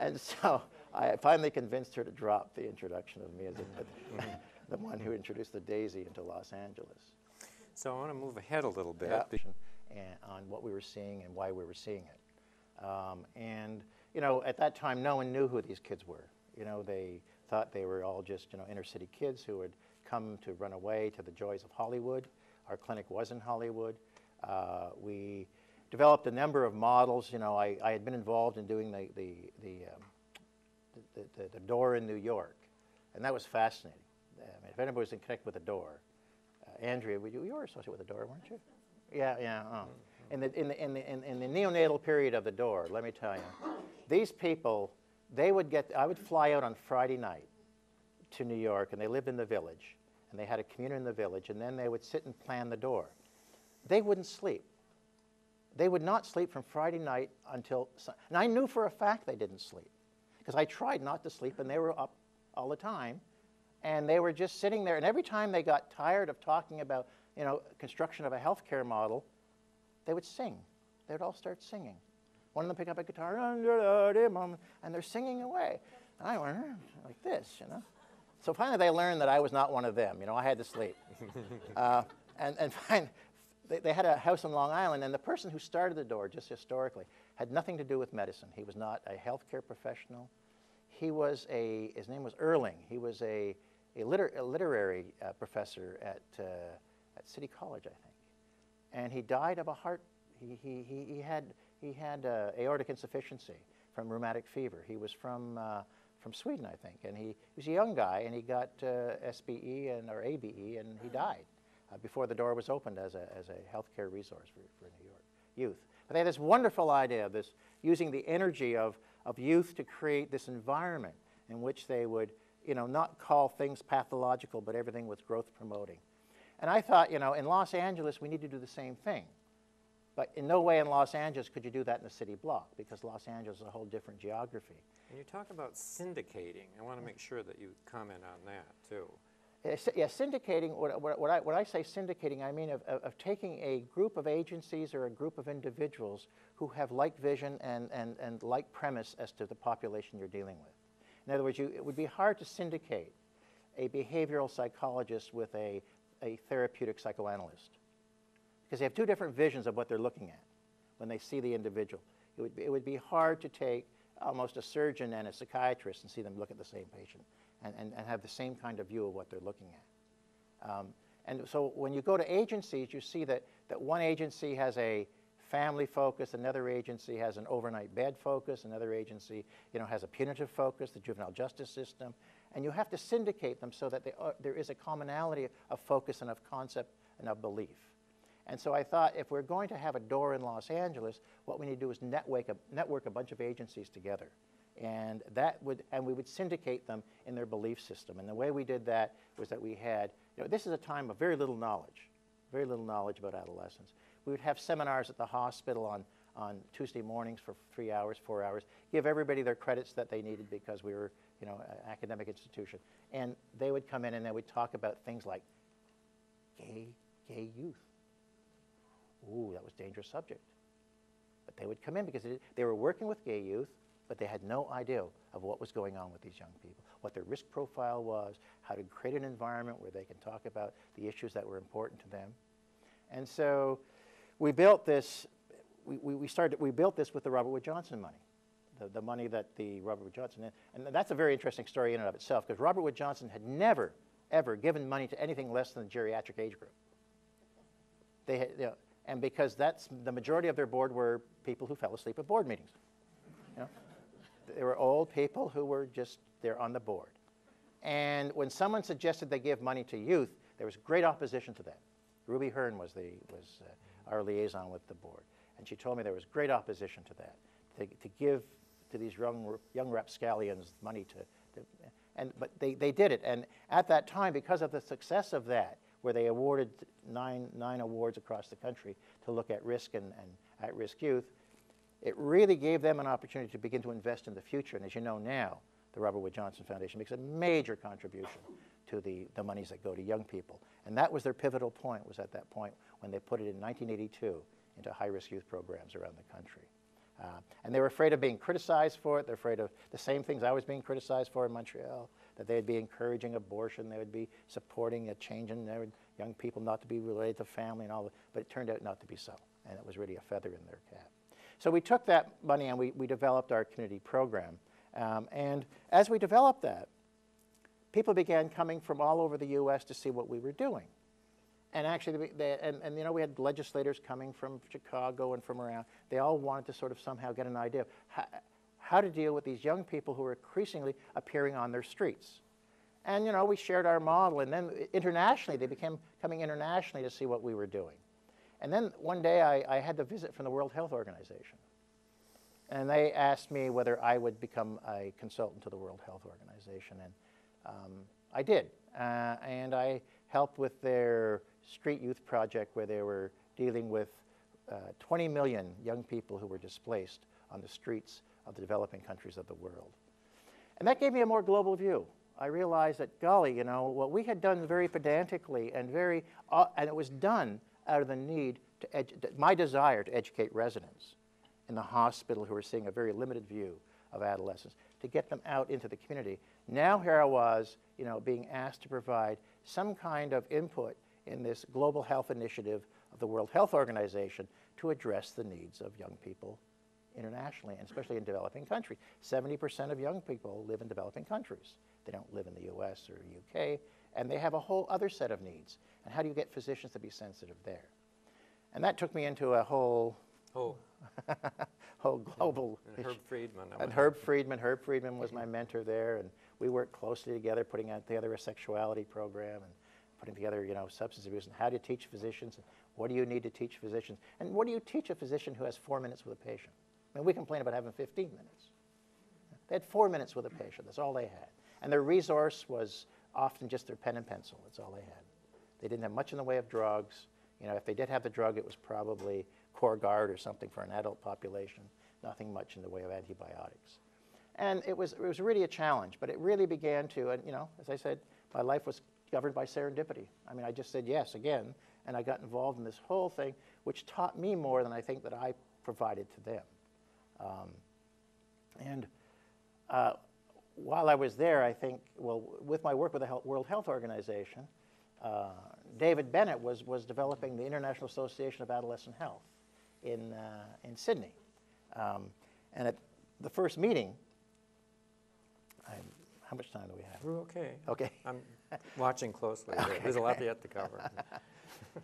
And so I finally convinced her to drop the introduction of me as the one who introduced the daisy into Los Angeles. So I want to move ahead a little bit. And on what we were seeing and why we were seeing it. And, you know, at that time, no one knew who these kids were. You know, they thought they were all just, you know, inner city kids who had come to run away to the joys of Hollywood. Our clinic was in Hollywood. We developed a number of models. You know, I had been involved in doing the door in New York, and that was fascinating. I mean, if anybody was in connect with the door, Andrea, you were associated with the door, weren't you? Yeah, yeah. Oh. In the neonatal period of the door, let me tell you, these people, I would fly out on Friday night to New York, and they lived in the village, and they had a community in the village, and then they would sit and plan the door. They wouldn't sleep. They would not sleep from Friday night until, and I knew for a fact they didn't sleep, because I tried not to sleep, and they were up all the time, and they were just sitting there, and every time they got tired of talking about, you know, construction of a healthcare model, they would sing. They would all start singing. One of them picked up a guitar, and they're singing away. And I went like this, you know. So finally they learned that I was not one of them. You know, I had to sleep. And finally, they had a house in Long Island, and the person who started the door, just historically, had nothing to do with medicine. He was not a healthcare professional. He was his name was Erling. He was a literary professor at City College, I think. And he died of a heart. He had aortic insufficiency from rheumatic fever. He was from Sweden, I think, and he was a young guy, and he got SBE or ABE, and he died before the door was opened as a healthcare resource for New York youth. But they had this wonderful idea of this using the energy of youth to create this environment in which they would, you know, not call things pathological, but everything was growth promoting. And I thought, you know, in Los Angeles, we need to do the same thing. But in no way in Los Angeles could you do that in a city block, because Los Angeles is a whole different geography. And you talk about syndicating. I want to make sure that you comment on that, too. Yeah, syndicating, when I say syndicating, I mean of taking a group of agencies or a group of individuals who have like vision and like premise as to the population you're dealing with. In other words, it would be hard to syndicate a behavioral psychologist with a therapeutic psychoanalyst, because they have two different visions of what they're looking at when they see the individual. It would be hard to take almost a surgeon and a psychiatrist and see them look at the same patient and have the same kind of view of what they're looking at. And so when you go to agencies, you see that one agency has a family focus, another agency has an overnight bed focus, another agency, you know, has a punitive focus, the juvenile justice system, and you have to syndicate them so that there is a commonality of focus and of concept and of belief. And so I thought, if we're going to have a door in Los Angeles, what we need to do is network a bunch of agencies together. And we would syndicate them in their belief system. And the way we did that was that we had, you know, this is a time of very little knowledge about adolescents. We would have seminars at the hospital on Tuesday mornings for 3 hours, 4 hours, give everybody their credits that they needed because we were, you know, an academic institution. And they would come in and they would talk about things like gay youth. Ooh, that was a dangerous subject. But they would come in because they were working with gay youth, but they had no idea of what was going on with these young people, what their risk profile was, how to create an environment where they can talk about the issues that were important to them. And so we built this, we built this with the Robert Wood Johnson money, the money that the Robert Wood Johnson, and that's a very interesting story in and of itself, because Robert Wood Johnson had never, ever given money to anything less than the geriatric age group. They had, you know, and because the majority of their board were people who fell asleep at board meetings. You know? They were old people who were just there on the board. And when someone suggested they give money to youth, there was great opposition to that. Ruby Hearn was our liaison with the board. And she told me there was great opposition to that, to give to these young rapscallions money but they did it. And at that time, because of the success of that, where they awarded nine awards across the country to look at risk and at-risk youth, it really gave them an opportunity to begin to invest in the future. And as you know now, the Robert Wood Johnson Foundation makes a major contribution to the monies that go to young people. And that was their pivotal point, was at that point when they put it in 1982 into high-risk youth programs around the country. And they were afraid of being criticized for it. They're afraid of the same things I was being criticized for in Montreal, that they would be encouraging abortion, they would be supporting a change in their young people not to be related to family and all that. But it turned out not to be so, and it was really a feather in their cap. So we took that money and we developed our community program. And as we developed that, people began coming from all over the U.S. to see what we were doing. And actually, you know, we had legislators coming from Chicago and from around. They all wanted to sort of somehow get an idea of how to deal with these young people who were increasingly appearing on their streets. And, you know, we shared our model. And then internationally, they became coming internationally to see what we were doing. And then one day, I had the visit from the World Health Organization. And they asked me whether I would become a consultant to the World Health Organization. And I did. And I helped with their street youth project where they were dealing with 20 million young people who were displaced on the streets of the developing countries of the world. And that gave me a more global view. I realized that, golly, you know, what we had done very pedantically and and it was done out of the need my desire to educate residents in the hospital who were seeing a very limited view of adolescents, to get them out into the community. Now here I was, you know, being asked to provide some kind of input in this global health initiative of the World Health Organization to address the needs of young people internationally, and especially in developing countries. 70% of young people live in developing countries. They don't live in the US or UK, and they have a whole other set of needs. And how do you get physicians to be sensitive there? And that took me into a whole global and Herb Friedman. And Herb Friedman was my mentor there, and we worked closely together, putting together a sexuality program and putting together, you know, substance abuse and how to teach physicians. What do you need to teach physicians? And what do you teach a physician who has 4 minutes with a patient? I mean, we complain about having 15 minutes. They had 4 minutes with a patient. That's all they had. And their resource was often just their pen and pencil. That's all they had. They didn't have much in the way of drugs. You know, if they did have the drug, it was probably Corguard or something for an adult population. Nothing much in the way of antibiotics. And it was really a challenge, but it really began to, and you know, as I said, my life was governed by serendipity. I mean, I just said yes again, and I got involved in this whole thing, which taught me more than I think that I provided to them. While I was there, I think, well, with my work with the World Health Organization, David Bennett was developing the International Association of Adolescent Health in Sydney. And at the first meeting, how much time do we have? We're okay. Okay. I'm watching closely. Okay. There's a lot yet to cover.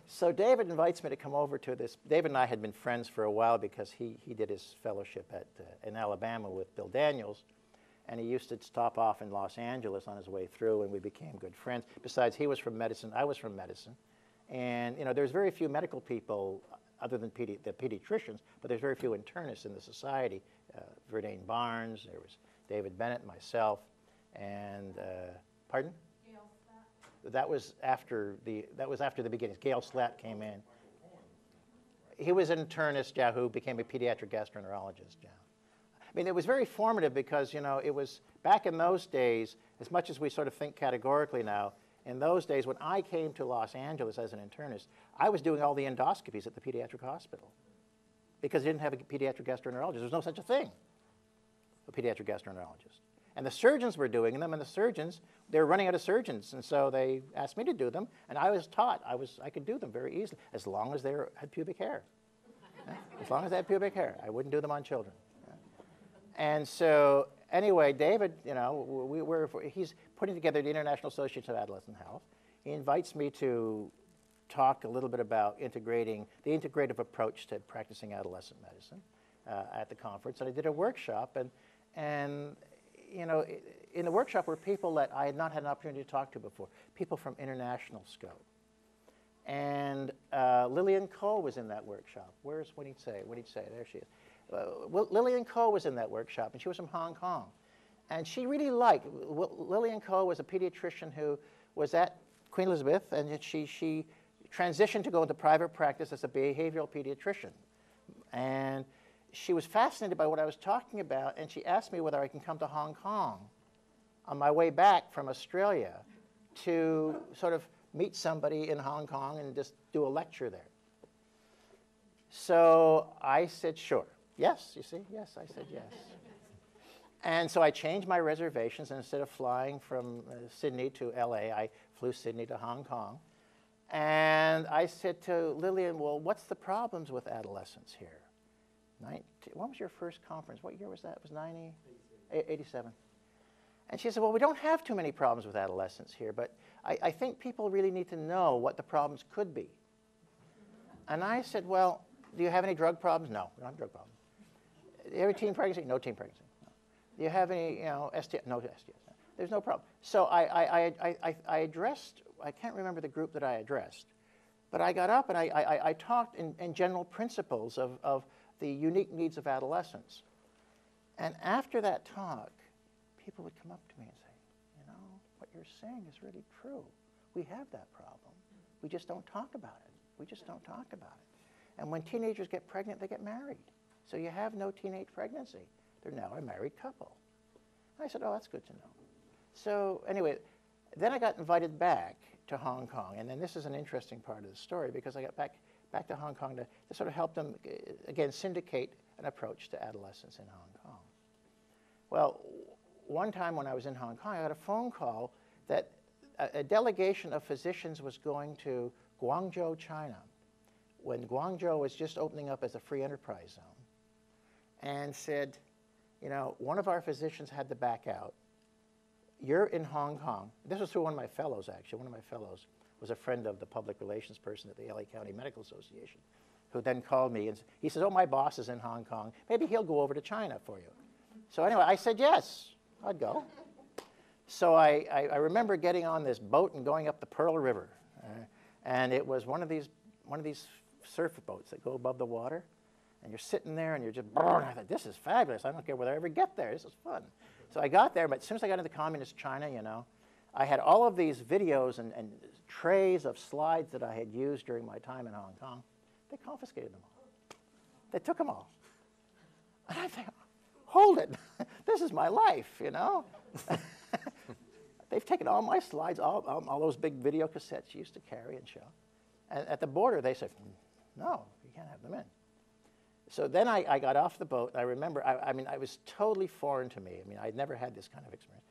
So David invites me to come over to this. David and I had been friends for a while because he did his fellowship in Alabama with Bill Daniels, and he used to stop off in Los Angeles on his way through, and we became good friends. Besides, he was from medicine, I was from medicine, and you know, there's very few medical people other than the pediatricians, but there's very few internists in the society. Verdane Barnes, there was David Bennett, myself, and pardon? Gail Slatt. That was after the beginnings. Gail Slatt came in. He was an internist, yeah, who became a pediatric gastroenterologist, yeah. I mean, it was very formative because, you know, it was back in those days, as much as we sort of think categorically now, in those days when I came to Los Angeles as an internist, I was doing all the endoscopies at the pediatric hospital because they didn't have a pediatric gastroenterologist. There's no such a thing, a pediatric gastroenterologist. And the surgeons were doing them, and the surgeons, they were running out of surgeons, and so they asked me to do them, and I was taught I could do them very easily, as long as they had pubic hair. As long as they had pubic hair. I wouldn't do them on children. And so, anyway, David, you know, he's putting together the International Association of Adolescent Health. He invites me to talk a little bit about integrating the integrative approach to practicing adolescent medicine at the conference. And I did a workshop, and you know, in the workshop were people that I had not had an opportunity to talk to before, people from international scope. And Lillian Cole was in that workshop. What did he say? There she is. Lillian Cole was in that workshop, and she was from Hong Kong. And she really liked, Lillian Cole was a pediatrician who was at Queen Elizabeth, and she transitioned to go into private practice as a behavioral pediatrician. And she was fascinated by what I was talking about, and she asked me whether I can come to Hong Kong on my way back from Australia to sort of meet somebody in Hong Kong and just do a lecture there. So I said, sure. Yes, you see, yes, I said yes. And so I changed my reservations, and instead of flying from Sydney to LA, I flew Sydney to Hong Kong. And I said to Lillian, well, what's the problems with adolescents here? When was your first conference? What year was that? It was 87. And she said, well, we don't have too many problems with adolescents here, but I think people really need to know what the problems could be. And I said, well, do you have any drug problems? No, we don't have drug problems. Do you have any teen pregnancy? No teen pregnancy. No. Do you have any, STI? No STIs. There's no problem. So I addressed, I can't remember the group that I addressed, but I got up and I talked in general principles of the unique needs of adolescents. And after that talk, people would come up to me and say, what you're saying is really true. We have that problem. We just don't talk about it. We just don't talk about it. And when teenagers get pregnant, they get married. So you have no teenage pregnancy. They're now a married couple. And I said, oh, that's good to know. So anyway, then I got invited back to Hong Kong. And then this is an interesting part of the story, because I got back to Hong Kong to sort of help them, again, syndicate an approach to adolescents in Hong Kong. Well, one time when I was in Hong Kong, I got a phone call that a delegation of physicians was going to Guangzhou, China, when Guangzhou was just opening up as a free enterprise zone, and said, one of our physicians had to back out. You're in Hong Kong. This was through one of my fellows, actually. One of my fellows was a friend of the public relations person at the LA County Medical Association, who then called me, and he said, oh, my boss is in Hong Kong. Maybe he'll go over to China for you. So anyway, I said, yes, I'd go. So I remember getting on this boat and going up the Pearl River. And it was one of these surf boats that go above the water. And you're sitting there and you're just, I thought, this is fabulous. I don't care whether I ever get there. This is fun. So I got there, but as soon as I got into communist China, I had all of these videos and trays of slides that I had used during my time in Hong Kong. They confiscated them all. They took them all. And I think, hold it. This is my life, They've taken all my slides, all those big video cassettes you used to carry and show. And at the border, they said, no, you can't have them in. So then I got off the boat. I remember, it was totally foreign to me. I'd never had this kind of experience.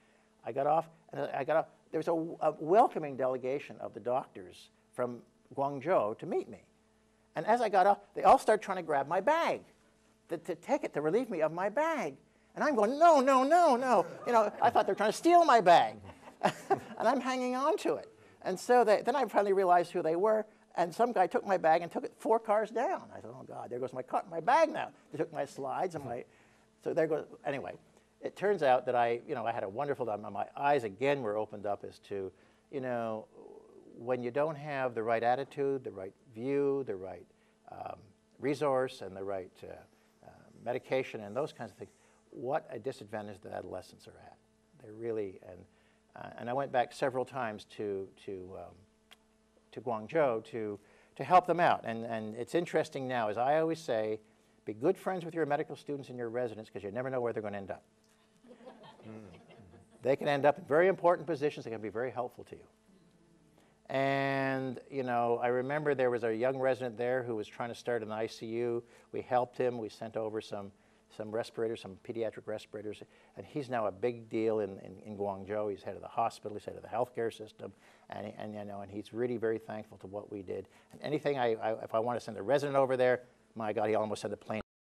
I got off, there was a welcoming delegation of the doctors from Guangzhou to meet me. And as I got off, they all started trying to grab my bag, to take it, to relieve me of my bag. And I'm going, no, no, no, no. I thought they were trying to steal my bag. And I'm hanging on to it. And so then I finally realized who they were. And some guy took my bag and took it 4 cars down. I thought, oh, God, there goes my bag now. They took my slides and so there goes, anyway. It turns out that I had a wonderful time. My eyes again were opened up as to, when you don't have the right attitude, the right view, the right resource, and the right medication and those kinds of things, what a disadvantage that adolescents are at. They're really, and I went back several times to Guangzhou to help them out. And it's interesting now, as I always say, be good friends with your medical students and your residents, because you never know where they're going to end up. They can end up in very important positions. They can be very helpful to you. And, I remember there was a young resident there who was trying to start an ICU. We helped him. We sent over some respirators, some pediatric respirators, and he's now a big deal in Guangzhou. He's head of the hospital, he's head of the healthcare system, and he's really very thankful to what we did. And anything, if I want to send a resident over there, my God, he almost sent a plane.